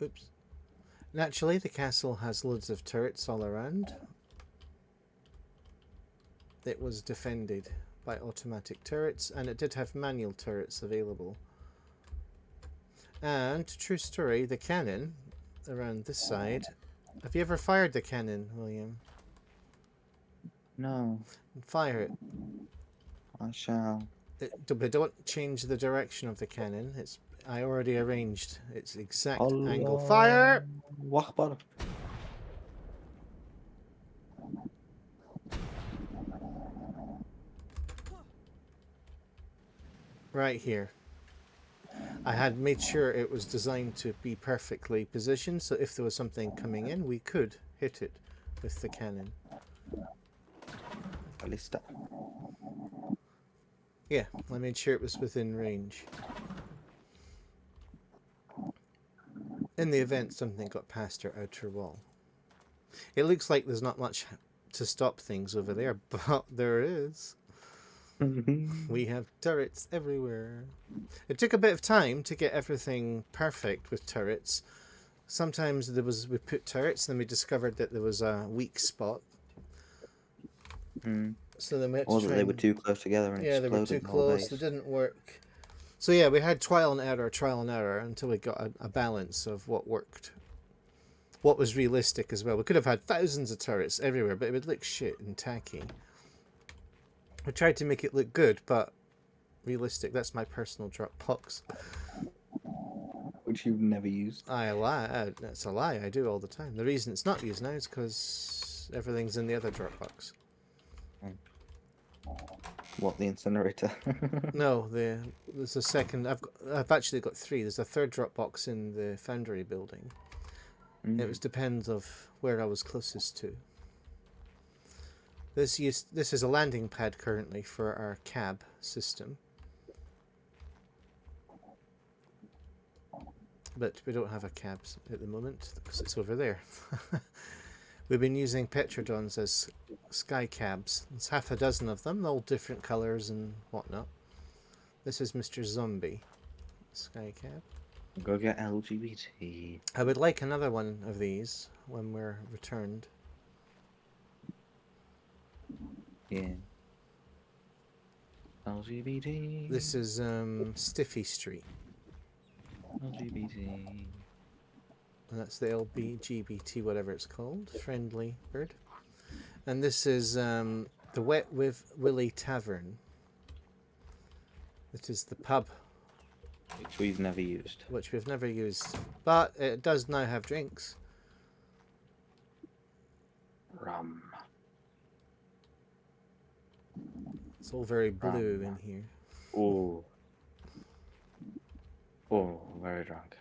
Oops. Naturally, the castle has loads of turrets all around. It was defended by automatic turrets, and it did have manual turrets available. And, true story, the cannon around this side. Have you ever fired the cannon, William? No. Fire it. I shall. But don't change the direction of the cannon. I already arranged its exact angle. Fire! Akbar. Right here. I had made sure it was designed to be perfectly positioned, so if there was something coming in, we could hit it with the cannon. Ballista. Yeah, I made sure it was within range. In the event something got past our outer wall. It looks like there's not much to stop things over there, but there is. We have turrets everywhere. It took a bit of time to get everything perfect with turrets. Sometimes we put turrets, then we discovered that there was a weak spot. So then we had to try they were too close together and yeah, they were exploded too the whole close. base. They didn't work. So yeah, we had trial and error until we got a balance of what worked. What was realistic as well. We could have had thousands of turrets everywhere, but it would look shit and tacky. We tried to make it look good, but realistic. That's my personal Dropbox. Which you've never used. I lie. That's a lie. I do all the time. The reason it's not used now is because everything's in the other Dropbox. What, the incinerator? No, there's a second. I've actually got three. There's a third Dropbox in the Foundry building. It was depends of where I was closest to. This is a landing pad currently for our cab system. But we don't have a cab at the moment because it's over there. We've been using Petrodons as sky cabs. There's half a dozen of them, all different colours and whatnot. This is Mr. Zombie sky cab. Go get LGBT. I would like another one of these when we're returned. Yeah. LGBT. This is Stiffy Street. LGBT. And that's the LBGBT, whatever it's called. Friendly bird. And this is the Wet with Willie Tavern. It is the pub. Which we've never used. Which we've never used. But it does now have drinks. Rum. It's all very blue in here. Oh. Oh, very drunk.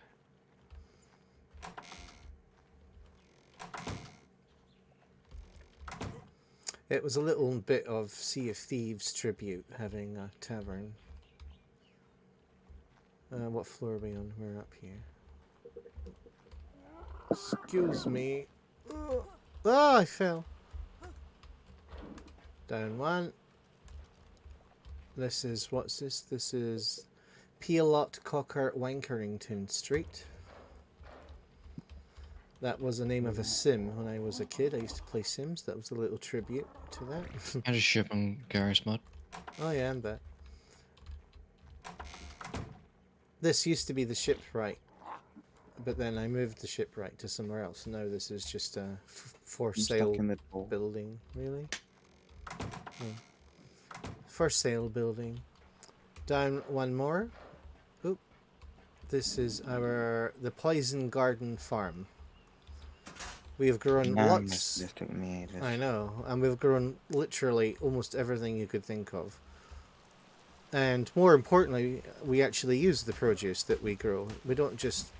It was a little bit of Sea of Thieves tribute having a tavern. What floor are we on? We're up here. Excuse me. Oh, I fell. Down one. This is, what's this? This is Pealot Cocker Wankerington Street. That was the name of a sim when I was a kid. I used to play Sims. That was a little tribute to that. I just ship on Garry's Mod. Oh yeah, and that. This used to be the shipwright, but then I moved the shipwright to somewhere else. Now this is just a for sale building. Really? Oh. For sale building. Down one more. Oop. This is the Poison Garden Farm. We have grown lots. This took me ages. I know, and we've grown literally almost everything you could think of. And more importantly, we actually use the produce that we grow. We don't just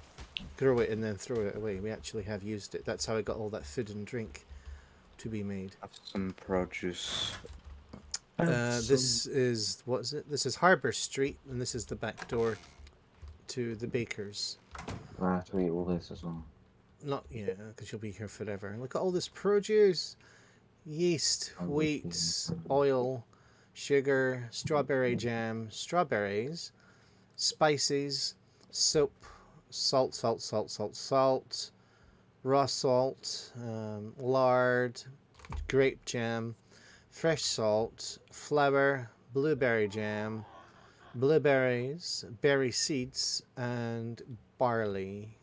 grow it and then throw it away. We actually have used it. That's how I got all that food and drink to be made. Have some produce. This is, what is it? This is Harbour Street, and this is the back door to the baker's. I have to eat all this as well. Not yet, because you'll be here forever. Look at all this produce. Yeast, wheat, oil, sugar, strawberry jam, strawberries, spices, soap, salt, salt, salt, salt, salt, raw salt, lard, grape jam, fresh salt, flour, blueberry jam, blueberries, berry seeds, and barley.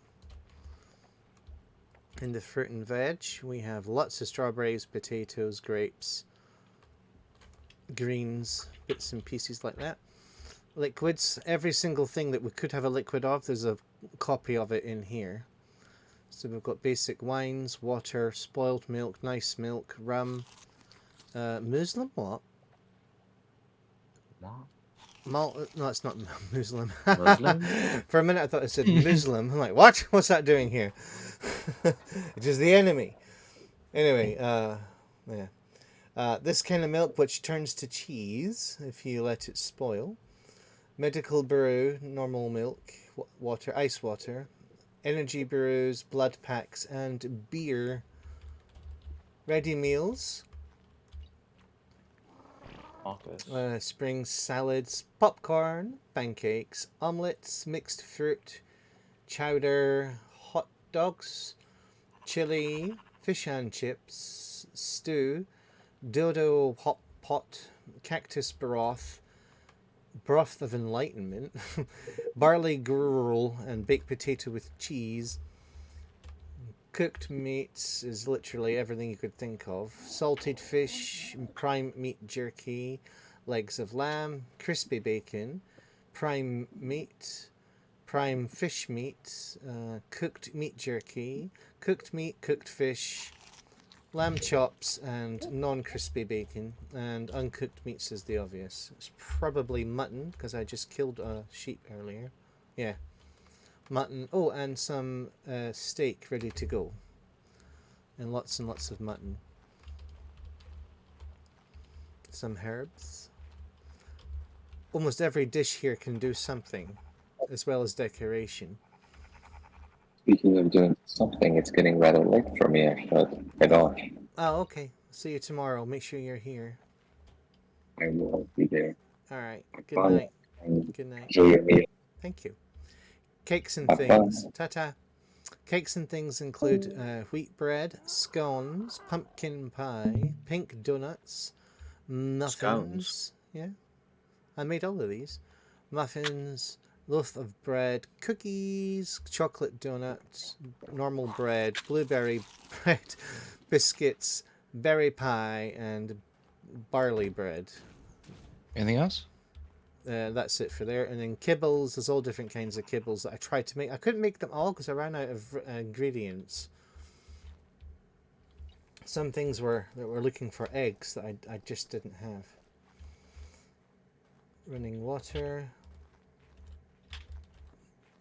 In the fruit and veg, we have lots of strawberries, potatoes, grapes, greens, bits and pieces like that. Liquids, every single thing that we could have a liquid of, there's a copy of it in here. So we've got basic wines, water, spoiled milk, nice milk, rum, Muslim, what? What? No, it's not Muslim. Muslim? For a minute I thought it said Muslim. I'm like, what? What's that doing here? It is the enemy. Anyway, yeah. This kind of milk which turns to cheese if you let it spoil. Medical brew, normal milk, water, ice water. Energy brews, blood packs, and beer. Ready meals. Office. Spring salads, popcorn, pancakes, omelets, mixed fruit, chowder, hot dogs, chili, fish and chips, stew, dildo hot pot, cactus broth, broth of enlightenment, barley gruel, and baked potato with cheese. Cooked meats is literally everything you could think of. Salted fish, prime meat jerky, legs of lamb, crispy bacon, prime meat, prime fish meat, cooked meat jerky, cooked meat, cooked fish, lamb chops, and non-crispy bacon. And uncooked meats is the obvious. It's probably mutton, because I just killed a sheep earlier. Yeah. Mutton. Oh, and some steak ready to go. And lots of mutton. Some herbs. Almost every dish here can do something, as well as decoration. Speaking of doing something, it's getting rather late for me. I should head off. Oh, okay. See you tomorrow. Make sure you're here. I will be there. Alright. Good Fun. night. And Good night. enjoy your meal. Thank you. Cakes and Have things. fun. Ta-ta. Cakes and things include wheat bread, scones, pumpkin pie, pink donuts, muffins. Scones? Yeah. I made all of these. Muffins, loaf of bread, cookies, chocolate donuts, normal bread, blueberry bread, biscuits, berry pie, and barley bread. Anything else? That's it for there. And then kibbles, there's all different kinds of kibbles that I tried to make. I couldn't make them all because I ran out of ingredients. Some things were looking for eggs that I just didn't have. Running water.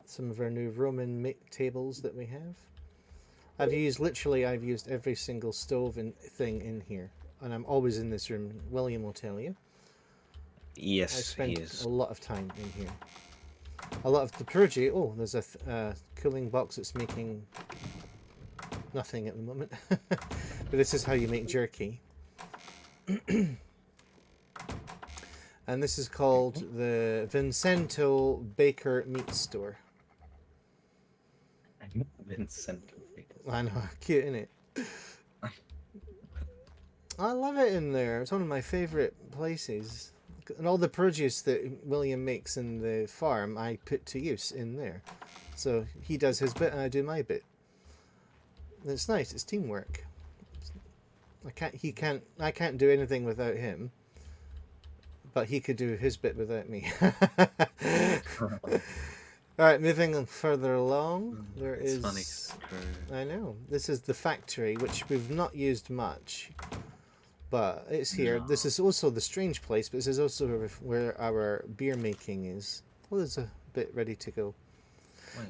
Some of our new Roman tables that we have. I've used every single stove and thing in here. And I'm always in this room. William will tell you. I Yes, he spent is. a lot of time in here. A lot of the purgy. Oh, there's a cooling box that's making nothing at the moment. But this is how you make jerky. And this is called the Vincento Baker Meat Store. Vincent. I know, cute, isn't it? I love it in there. It's one of my favourite places. And all the produce that William makes in the farm, I put to use in there. So he does his bit and I do my bit. And it's nice. It's teamwork. I can't do anything without him. But he could do his bit without me. Alright, moving further along. There It's is... funny 'cause I know. This is the factory, which we've not used much. But it's here. This is also the strange place, but this is also where our beer making is. Well, there's a bit ready to go.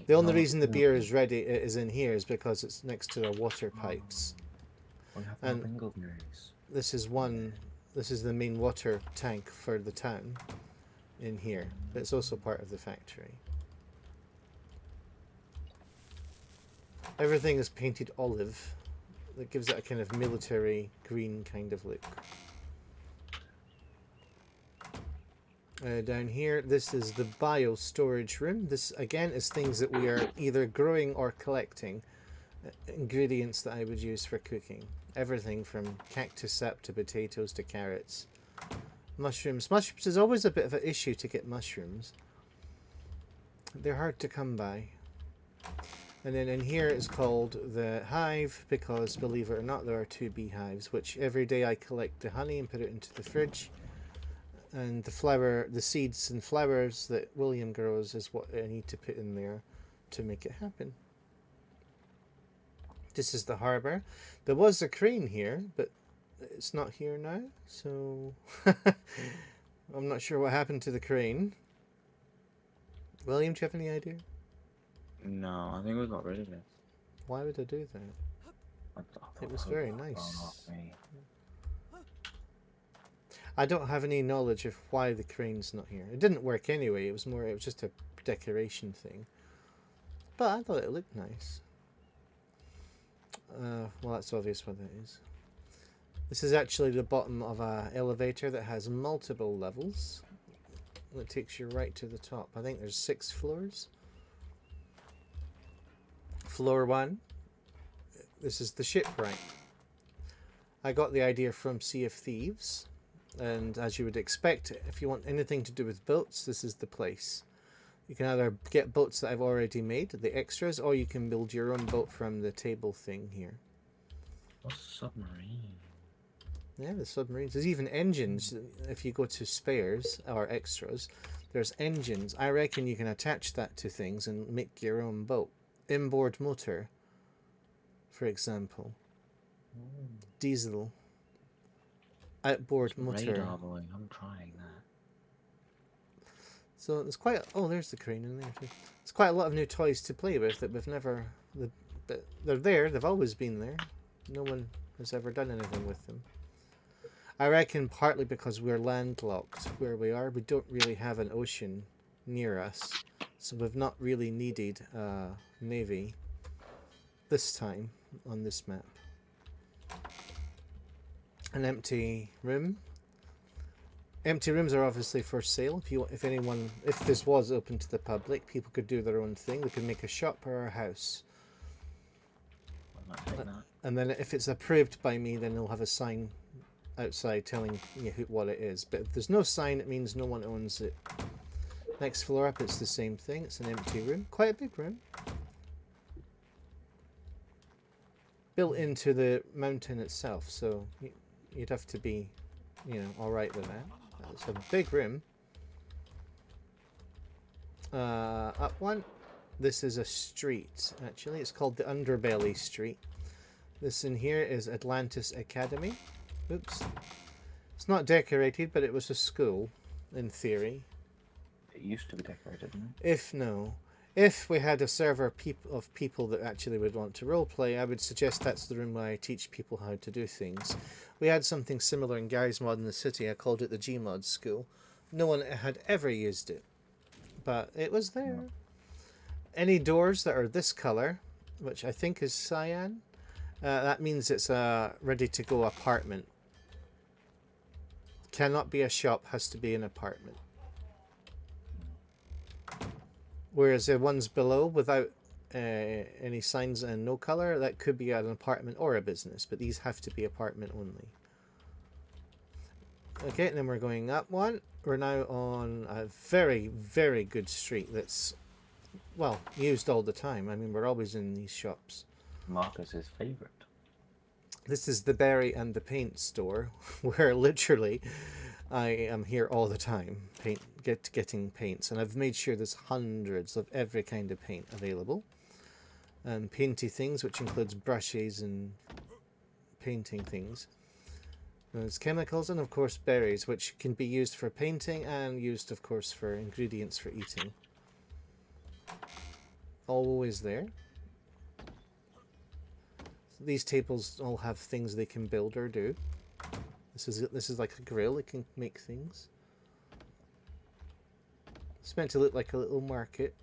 The only reason the beer is ready is in here is because it's next to the water pipes. And this is the main water tank for the town in here. But it's also part of the factory. Everything is painted olive. That gives it a kind of military green kind of look. Down here, this is the bio storage room. This again is things that we are either growing or collecting. Ingredients that I would use for cooking. Everything from cactus sap to potatoes to carrots. Mushrooms. Mushrooms is always a bit of an issue to get mushrooms. They're hard to come by. And then in here is called the hive because, believe it or not, there are 2 beehives, which every day I collect the honey and put it into the fridge. And the seeds and flowers that William grows is what I need to put in there to make it happen. This is the harbour. There was a crane here, but it's not here now, so I'm not sure what happened to the crane. William, do you have any idea? No, I think we got rid of it. Why would I do that? It was very nice. I don't have any knowledge of why the crane's not here. It didn't work anyway. It was just a decoration thing. But I thought it looked nice. Well, that's obvious what that is. This is actually the bottom of an elevator that has multiple levels. It takes you right to the top. I think there's 6 floors. Floor 1. This is the shipwright. I got the idea from Sea of Thieves. And as you would expect, if you want anything to do with boats, this is the place. You can either get boats that I've already made, the extras, or you can build your own boat from the table thing here. What's a submarine? Yeah, the submarines. There's even engines. If you go to spares or extras, there's engines. I reckon you can attach that to things and make your own boat. Inboard motor, for example. Diesel. Outboard motor. Radar boy, I'm trying that. So there's quite. Oh, there's the crane in there too. There's quite a lot of new toys to play with that we've never. They're there. They've always been there. No one has ever done anything with them. I reckon partly because we're landlocked where we are. We don't really have an ocean near us, so we've not really needed a navy this time on this map. An empty room. Empty rooms are obviously for sale. If this was open to the public, people could do their own thing. They could make a shop or a house. I might take that. And then if it's approved by me, then they'll have a sign outside telling you what it is. But if there's no sign, it means no one owns it. Next floor up, it's the same thing. It's an empty room. Quite a big room. Built into the mountain itself, so you'd have to be, alright with that. It's a big room. Up one. This is a street, actually. It's called the Underbelly Street. This in here is Atlantis Academy. Oops. It's not decorated, but it was a school, in theory. It used to be decorated, didn't it? If we had a server of people that actually would want to roleplay, I would suggest that's the room where I teach people how to do things. We had something similar in Gary's Mod in the city. I called it the Gmod School. No one had ever used it, but it was there. Any doors that are this color, which I think is cyan, that means it's a ready-to-go apartment. Cannot be a shop, has to be an apartment. Whereas the ones below, without any signs and no color, that could be an apartment or a business, but these have to be apartment only. Okay, and then we're going up one. We're now on a very, very good street that's, well, used all the time. I mean, we're always in these shops. Marcus's favourite. This is the berry and the paint store, where literally I am here all the time, getting paints, and I've made sure there's hundreds of every kind of paint available. Painty things, which includes brushes and painting things. There's chemicals and of course berries, which can be used for painting and used of course for ingredients for eating. Always there. These tables all have things they can build or do. This is like a grill. It can make things. It's meant to look like a little market.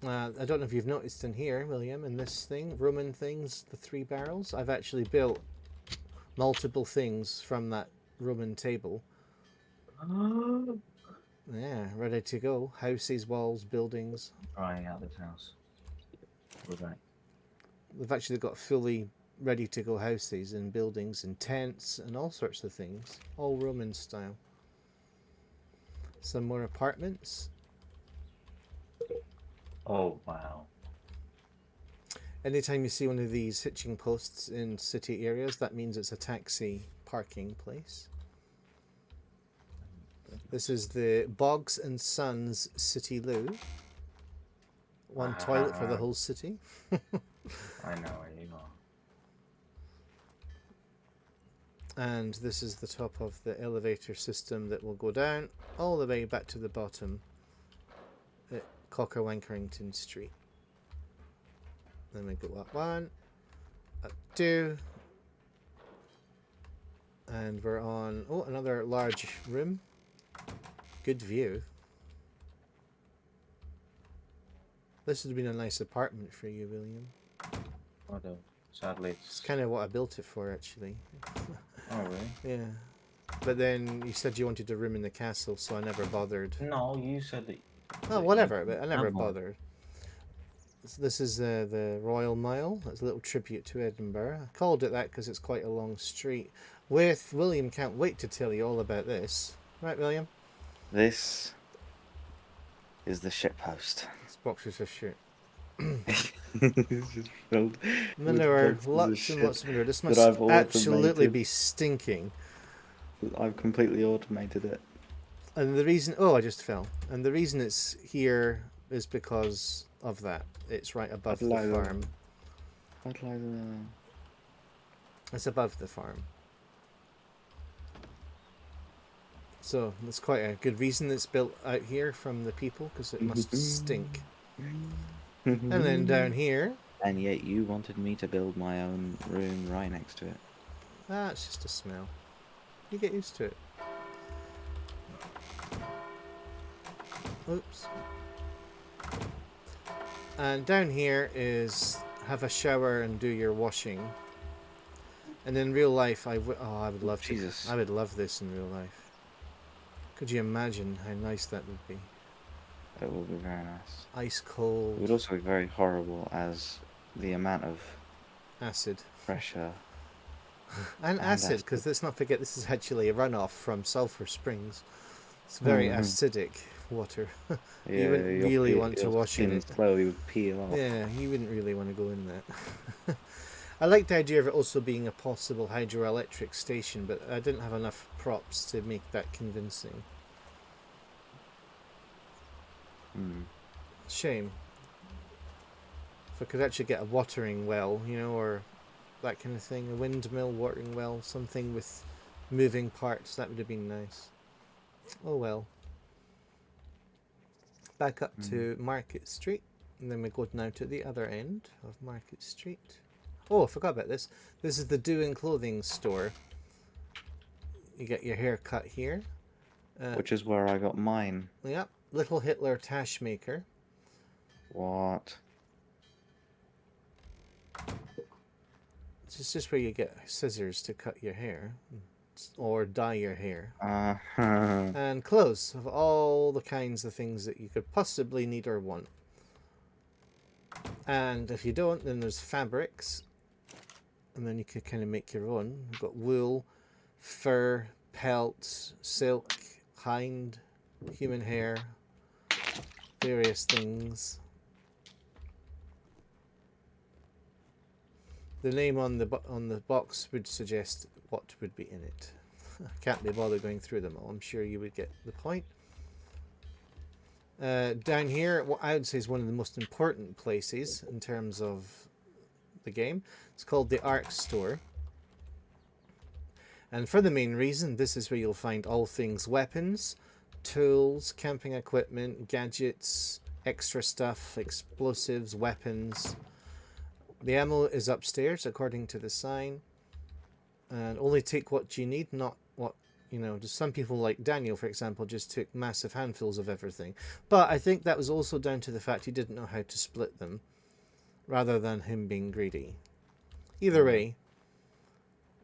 I don't know if you've noticed in here, William, in this thing, Roman things, the 3 barrels. I've actually built multiple things from that Roman table Yeah, ready to go. Houses, walls, buildings. Trying out this house. We're back. They've actually got fully ready to go houses and buildings and tents and all sorts of things. All Roman style. Some more apartments. Oh, wow. Anytime you see one of these hitching posts in city areas, that means it's a taxi parking place. This is the Boggs and Sons City Loo. One toilet for the whole city. I know where you are. And this is the top of the elevator system that will go down all the way back to the bottom at Cockerwankerington Street. Then we go up 1, up 2, and we're on, oh, another large room. Good view. This would have been a nice apartment for you, William. Although, sadly, It's kind of what I built it for, actually. Oh, really? Yeah. But then you said you wanted a room in the castle, so I never bothered. No, you said that. Oh, whatever, but I never have one. bothered. This is the Royal Mile. It's a little tribute to Edinburgh. I called it that because it's quite a long street. With William, can't wait to tell you all about this. Right, William? This is the shitpost. This boxes of shit. It's just filled with Manure, boxes of lots and shit lots of manure. This that must I've absolutely automated. be stinking. I've completely automated it. And the reason... Oh, I just fell. And the reason it's here is because of that. It's right above the Fertilizer. farm. Fertilizer. It's above the farm. So that's quite a good reason it's built out here from the people, because it must stink. And then down here, And yet you wanted me to build my own room right next to it. it's just a smell. You get used to it. Oops. And down here is have a shower and do your washing. And in real life, I would love to. Jesus. I would love this in real life. Could you imagine how nice that would be? It will be very nice. Ice It would cold also be very horrible as the amount of acid. pressure. And And acid, acid. because let's not forget this is actually a runoff from Sulphur Springs. It's very Mhm. acidic water. Yeah, wouldn't your really want to your wash in skin it. slowly would peel off. Yeah, you wouldn't really want to go in that. I like the idea of it also being a possible hydroelectric station, but I didn't have enough props to make that convincing. Mm. Shame. If I could actually get a watering well, you know, or that kind of thing, a windmill watering well, something with moving parts, that would have been nice. Oh well. Back up to Market Street, and then we go now to the other end of Market Street. Oh, I forgot about this. This is the Doing Clothing store. You get your hair cut here. Which is where I got mine. Yep, Little Hitler Tash Maker. What? This is just where you get scissors to cut your hair or dye your hair. Uh-huh. And clothes of all the kinds of things that you could possibly need or want. And if you don't, then there's fabrics. And then you could kind of make your own. We've got wool, fur, pelt, silk, hind, human hair, various things. The name on the box would suggest what would be in it. I can't be bothered going through them all. I'm sure you would get the point. Down here, what I would say is one of the most important places in terms of the game. It's called the Ark store. And for the main reason, this is where you'll find all things weapons, tools, camping equipment, gadgets, extra stuff, explosives, weapons. The ammo is upstairs according to the sign. And only take what you need, not what, you know, just some people like Daniel, for example, just took massive handfuls of everything. But I think that was also down to the fact he didn't know how to split them, rather than him being greedy. Either way,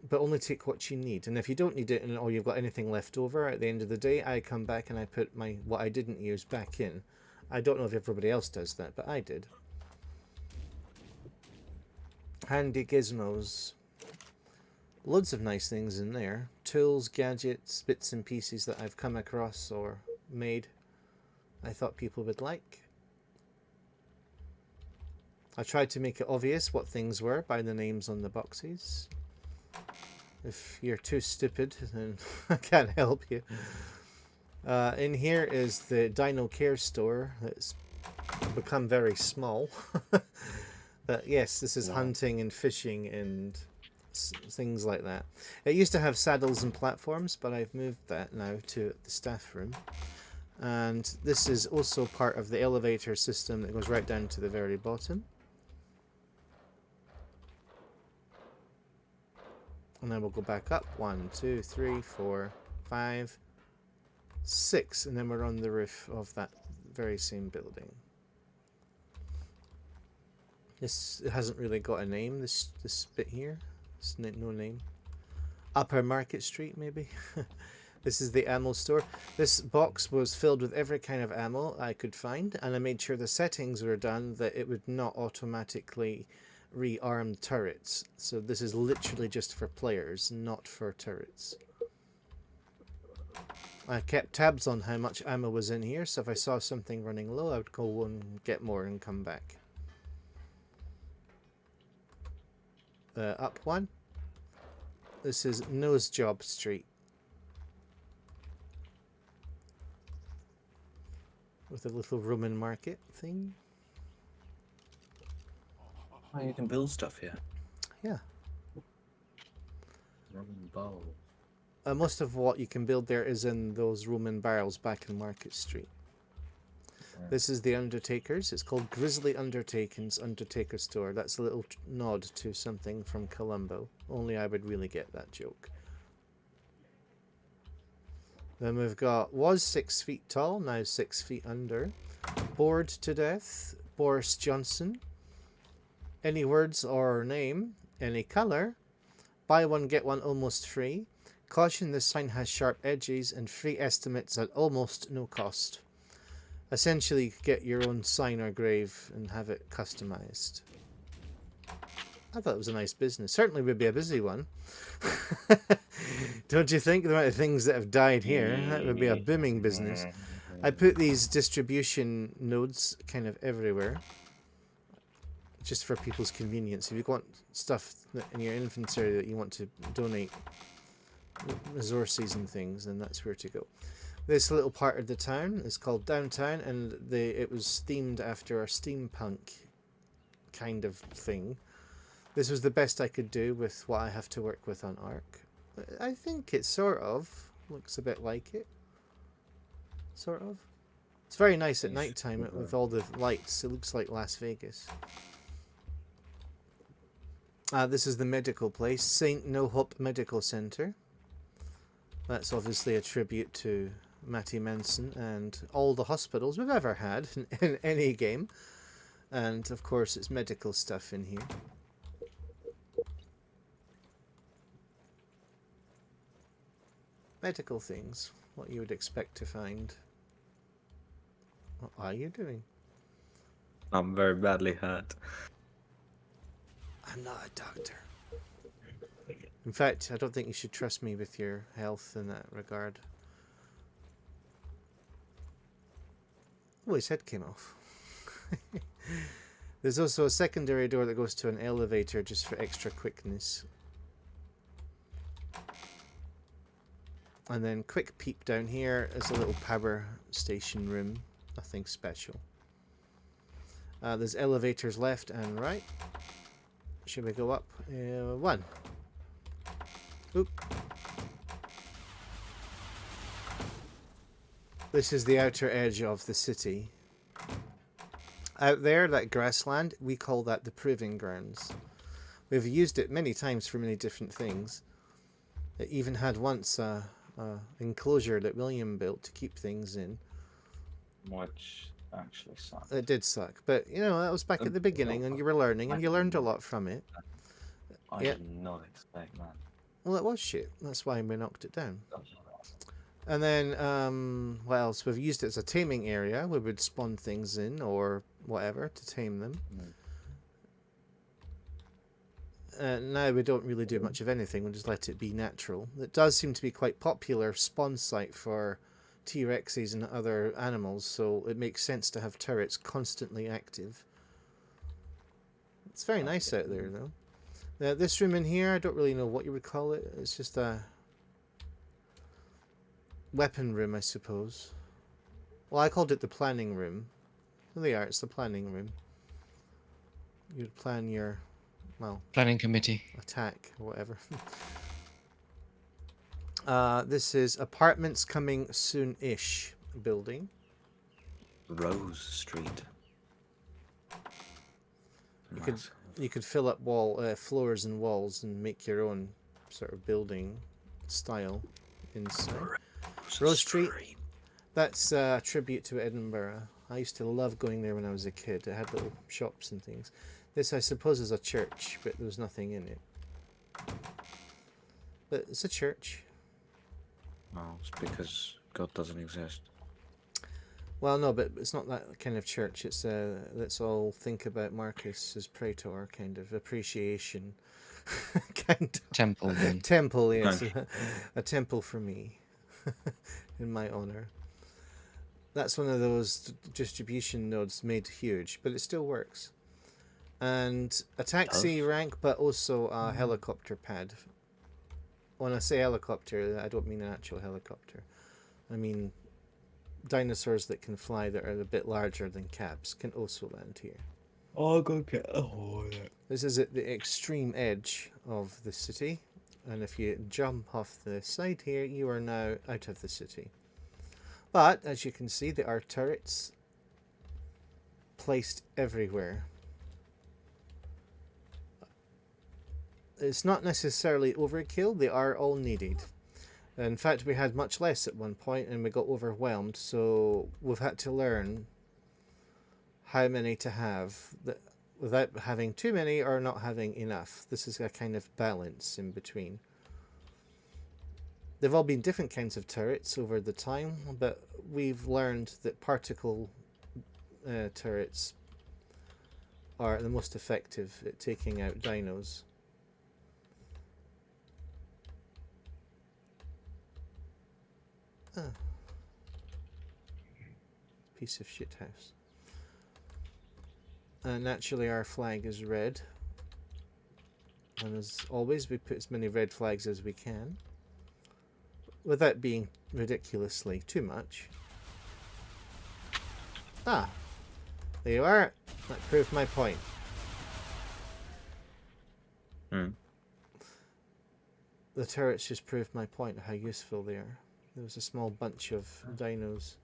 but only take what you need. And if you don't need it, or you've got anything left over at the end of the day, I come back and I put what I didn't use back in. I don't know if everybody else does that, but I did. Handy gizmos. Loads of nice things in there. Tools, gadgets, bits and pieces that I've come across or made. I thought people would like. I tried to make it obvious what things were by the names on the boxes. If you're too stupid, then I can't help you. In here is the Dino Care store that's become very small. But yes, this is hunting and fishing and things like that. It used to have saddles and platforms, but I've moved that now to the staff room. And this is also part of the elevator system that goes right down to the very bottom. And then we'll go back up. 1, 2, 3, 4, 5, 6. And then we're on the roof of that very same building. This hasn't really got a name, this bit here. It's no name. Upper Market Street, maybe? This is the ammo store. This box was filled with every kind of ammo I could find, and I made sure the settings were done that it would not automatically rearm turrets. So this is literally just for players, not for turrets. I kept tabs on how much ammo was in here, so if I saw something running low, I would go and get more and come back. Up one. This is Nose Job Street. With a little Roman market thing. Oh, you can build stuff here. Yeah. Roman bowl. Most of what you can build there is in those Roman barrels back in Market Street. This is the Undertaker's. It's called Grizzly Undertaking's Undertaker Store. That's a little nod to something from Columbo. Only I would really get that joke. Then we've got was 6 feet tall, now 6 feet under. Bored to death, Boris Johnson. Any words or name, any colour. Buy one, get one almost free. Caution, this sign has sharp edges and free estimates at almost no cost. Essentially, you could get your own sign or grave and have it customized. I thought it was a nice business. Certainly would be a busy one. Don't you think? The amount of things that have died here, that would be a booming business. I put these distribution nodes kind of everywhere, just for people's convenience. If you want stuff in your inventory that you want to donate resources and things, then that's where to go. This little part of the town is called Downtown, and it was themed after a steampunk kind of thing. This was the best I could do with what I have to work with on Ark. I think it sort of looks a bit like it. Sort of. It's very nice at night time with all the lights. It looks like Las Vegas. This is the medical place, St. No Hope Medical Center. That's obviously a tribute to Matty Manson and all the hospitals we've ever had in any game. And of course it's medical stuff in here. Medical things, what you would expect to find. What are you doing? I'm very badly hurt. I'm not a doctor. In fact, I don't think you should trust me with your health in that regard. Oh, his head came off. There's also a secondary door that goes to an elevator just for extra quickness. And then quick peep down here is a little power station room. Nothing special. There's elevators left and right. Should we go up? One. Oop. This is the outer edge of the city. Out there, that grassland, we call that the proving grounds. We've used it many times for many different things. It even had once a enclosure that William built to keep things in. Which actually sucks. It did suck, but you know, that was back at the beginning and you were learning and you learned a lot from it. I did not expect that. Well, it was shit. That's why we knocked it down. And then, what else? We've used it as a taming area. We would spawn things in or whatever to tame them. Now we don't really do much of anything. We just let it be natural. It does seem to be quite popular spawn site for T-Rexes and other animals, so it makes sense to have turrets constantly active. It's very nice out there, though. Now, this room in here, I don't really know what you would call it. It's just a weapon room, I suppose. Well, I called it the planning room. Well, they are. It's the planning room. You'd plan your, well, Planning committee. attack or whatever. This is apartments coming soon-ish building. Rose Street. You could fill up floors and walls and make your own sort of building style inside. Rose Street. That's a tribute to Edinburgh. I used to love going there when I was a kid. It had little shops and things. This, I suppose, is a church, but there was nothing in it. But it's a church. Well, it's because God doesn't exist. Well, no, but it's not that kind of church. It's let's all think about Marcus as Praetor, kind of appreciation, kind of Temple then. temple. Yes, Nice. a temple for me, in my honor. That's one of those distribution nodes made huge, but it still works. And a taxi rank, but also a helicopter pad. When I say helicopter, I don't mean an actual helicopter. I mean dinosaurs that can fly that are a bit larger than cabs can also land here. Oh, go get a hole. This is at the extreme edge of the city, and if you jump off the side here, you are now out of the city. But as you can see, there are turrets placed everywhere. It's not necessarily overkill, they are all needed. In fact, we had much less at one point and we got overwhelmed, so we've had to learn how many to have without having too many or not having enough. This is a kind of balance in between. They've all been different kinds of turrets over the time, but we've learned that particle turrets are the most effective at taking out dinos. Ah. Piece of shit house. Naturally our flag is red. And as always we put as many red flags as we can. Without being ridiculously too much. Ah. There you are. That proved my point. Hmm. The turrets just proved my point of how useful they are. There was a small bunch of dinos